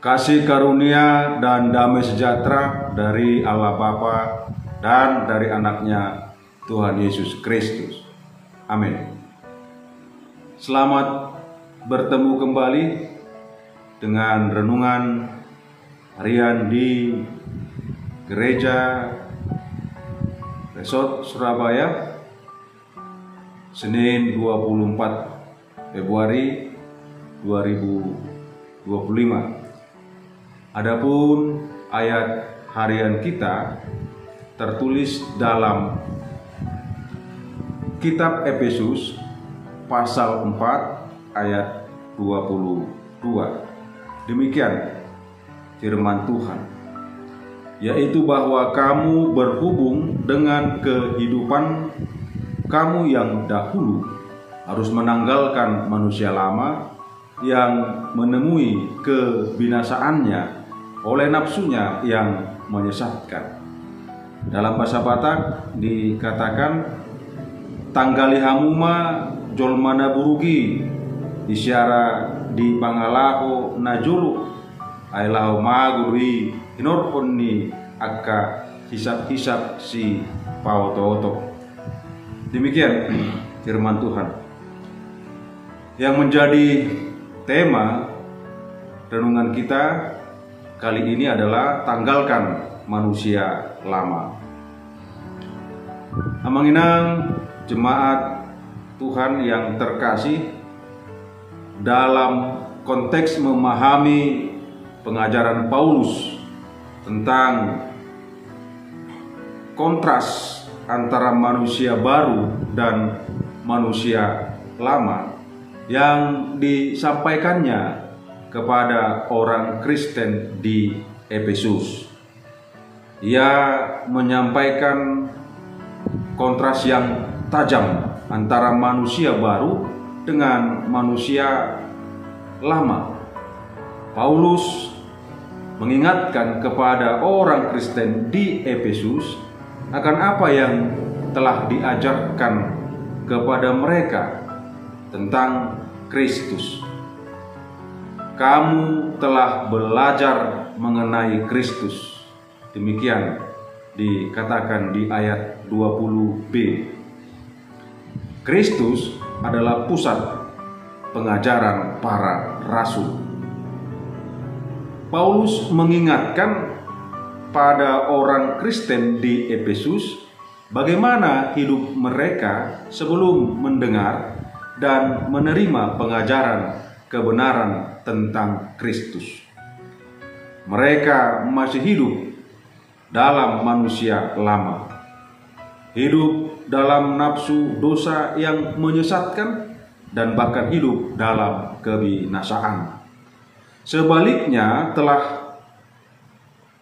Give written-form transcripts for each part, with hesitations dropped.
Kasih karunia dan damai sejahtera dari Allah Bapa dan dari anaknya Tuhan Yesus Kristus. Amin. Selamat bertemu kembali dengan renungan harian di Gereja Resort Surabaya, Senin 24 Februari 2025. Adapun ayat harian kita tertulis dalam Kitab Efesus pasal 4 ayat 22. Demikian firman Tuhan, yaitu bahwa kamu berhubung dengan kehidupan kamu yang dahulu harus menanggalkan manusia lama yang menemui kebinasaannya oleh nafsunya yang menyesatkan. Dalam bahasa Batak dikatakan tanggali hamuma jolmana burugi isyara di pangalaho najulu ailaho maguri hinorponni akka hisap-hisap si pauto-oto. Demikian firman Tuhan yang menjadi tema renungan kita kali ini adalah tanggalkan manusia lama. Amanginang jemaat Tuhan yang terkasih, dalam konteks memahami pengajaran Paulus tentang kontras antara manusia baru dan manusia lama yang disampaikannya kepada orang Kristen di Efesus. Ia menyampaikan kontras yang tajam antara manusia baru dengan manusia lama. Paulus mengingatkan kepada orang Kristen di Efesus akan apa yang telah diajarkan kepada mereka tentang Kristus. Kamu telah belajar mengenai Kristus. Demikian dikatakan di ayat 20b. Kristus adalah pusat pengajaran para rasul. Paulus mengingatkan pada orang Kristen di Efesus bagaimana hidup mereka sebelum mendengar dan menerima pengajaran kebenaran tentang Kristus. Mereka masih hidup dalam manusia lama, hidup dalam nafsu dosa yang menyesatkan dan bahkan hidup dalam kebinasaan. Sebaliknya,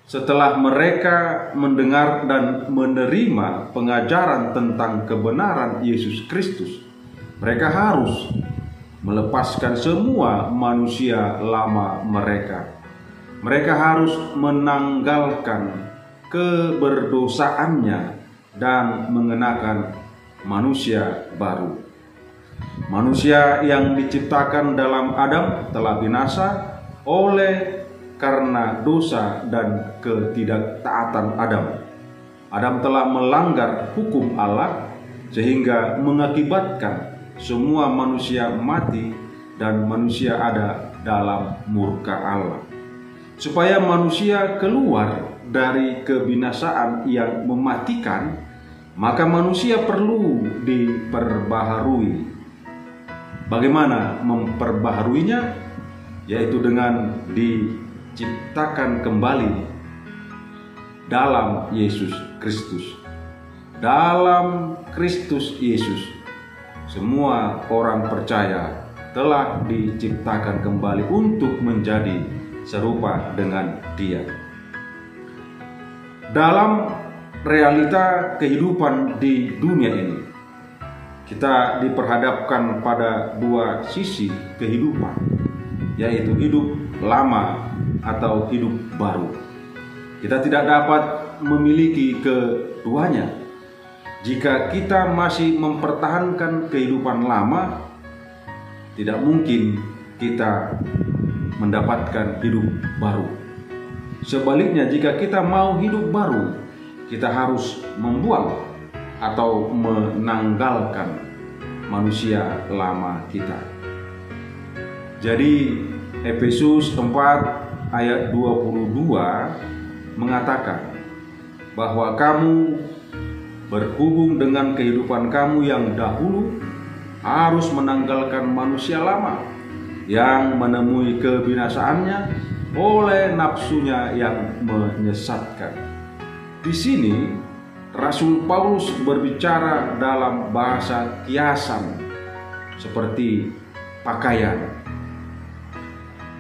setelah mereka mendengar dan menerima pengajaran tentang kebenaran Yesus Kristus, mereka harus melepaskan semua manusia lama mereka. Mereka harus menanggalkan keberdosaannya dan mengenakan manusia baru. Manusia yang diciptakan dalam Adam telah binasa oleh karena dosa dan ketidaktaatan Adam. Adam telah melanggar hukum Allah sehingga mengakibatkan semua manusia mati dan manusia ada dalam murka Allah. Supaya manusia keluar dari kebinasaan yang mematikan, maka manusia perlu diperbaharui. Bagaimana memperbaharuinya? Yaitu dengan diciptakan kembali dalam Yesus Kristus. Dalam Kristus Yesus, semua orang percaya telah diciptakan kembali untuk menjadi serupa dengan Dia. Dalam realita kehidupan di dunia ini, kita diperhadapkan pada dua sisi kehidupan, yaitu hidup lama atau hidup baru. Kita tidak dapat memiliki keduanya. Jika kita masih mempertahankan kehidupan lama, tidak mungkin kita mendapatkan hidup baru. Sebaliknya, jika kita mau hidup baru, kita harus membuang atau menanggalkan manusia lama kita. Jadi Efesus 4 ayat 22 mengatakan bahwa kamu berhubung dengan kehidupan kamu yang dahulu harus menanggalkan manusia lama yang menemui kebinasaannya oleh nafsunya yang menyesatkan. Di sini Rasul Paulus berbicara dalam bahasa kiasan seperti pakaian.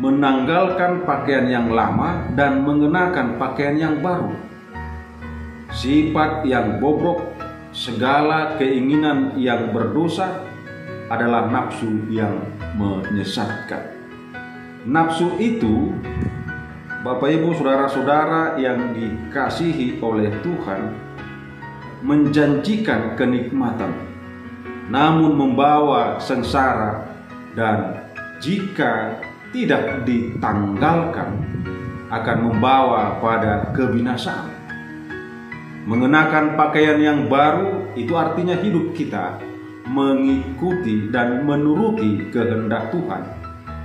Menanggalkan pakaian yang lama dan mengenakan pakaian yang baru. Sifat yang bobrok, segala keinginan yang berdosa adalah nafsu yang menyesatkan. Nafsu itu, Bapak Ibu saudara-saudara yang dikasihi oleh Tuhan, menjanjikan kenikmatan, namun membawa sengsara, dan jika tidak ditanggalkan akan membawa pada kebinasaan. Mengenakan pakaian yang baru itu artinya hidup kita mengikuti dan menuruti kehendak Tuhan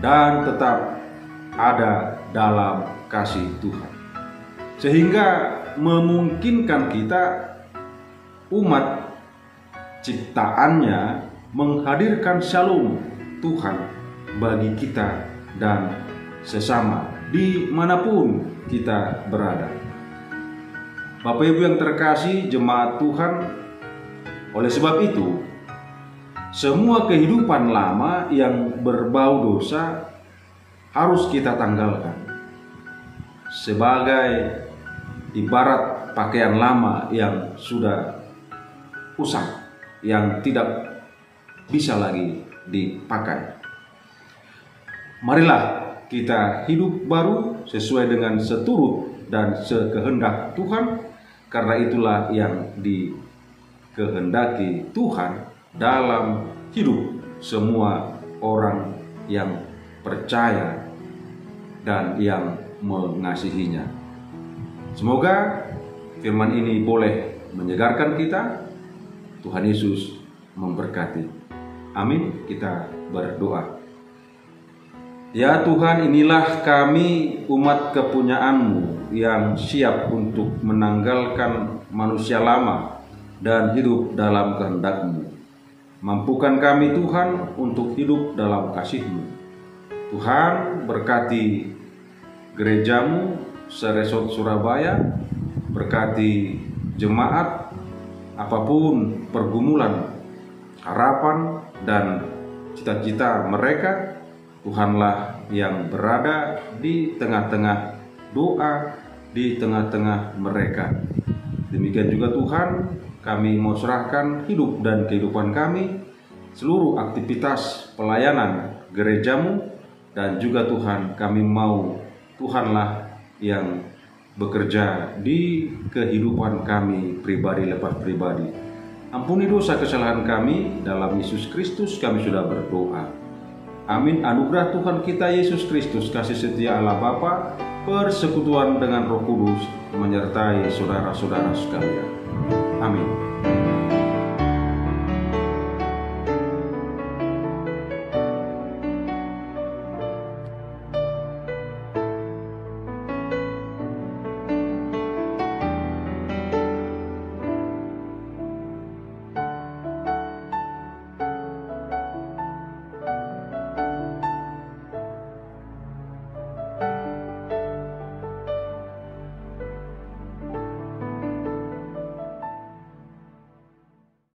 dan tetap ada dalam kasih Tuhan, sehingga memungkinkan kita umat ciptaannya menghadirkan shalom Tuhan bagi kita dan sesama dimanapun kita berada. Bapak Ibu yang terkasih jemaat Tuhan, oleh sebab itu semua kehidupan lama yang berbau dosa harus kita tanggalkan. Sebagai ibarat pakaian lama yang sudah usang, yang tidak bisa lagi dipakai. Marilah kita hidup baru sesuai dengan seturut dan sekehendak Tuhan, karena itulah yang dikehendaki Tuhan dalam hidup semua orang yang percaya dan yang mengasihinya. Semoga firman ini boleh menyegarkan kita. Tuhan Yesus memberkati. Amin. Kita berdoa. Ya Tuhan, inilah kami umat kepunyaan-Mu yang siap untuk menanggalkan manusia lama dan hidup dalam kehendak-Mu. Mampukan kami Tuhan untuk hidup dalam kasih-Mu. Tuhan, berkati gereja-Mu seresort Surabaya, berkati jemaat, apapun pergumulan, harapan, dan cita-cita mereka, Tuhanlah yang berada di tengah-tengah doa, di tengah-tengah mereka. Demikian juga Tuhan, kami mau serahkan hidup dan kehidupan kami, seluruh aktivitas pelayanan gereja-Mu, dan juga Tuhan, kami mau Tuhanlah yang bekerja di kehidupan kami pribadi lepas pribadi. Ampuni dosa kesalahan kami, dalam Yesus Kristus kami sudah berdoa. Amin. Anugerah Tuhan kita Yesus Kristus, kasih setia Allah Bapa, persekutuan dengan Roh Kudus menyertai saudara-saudara sekalian. Amin.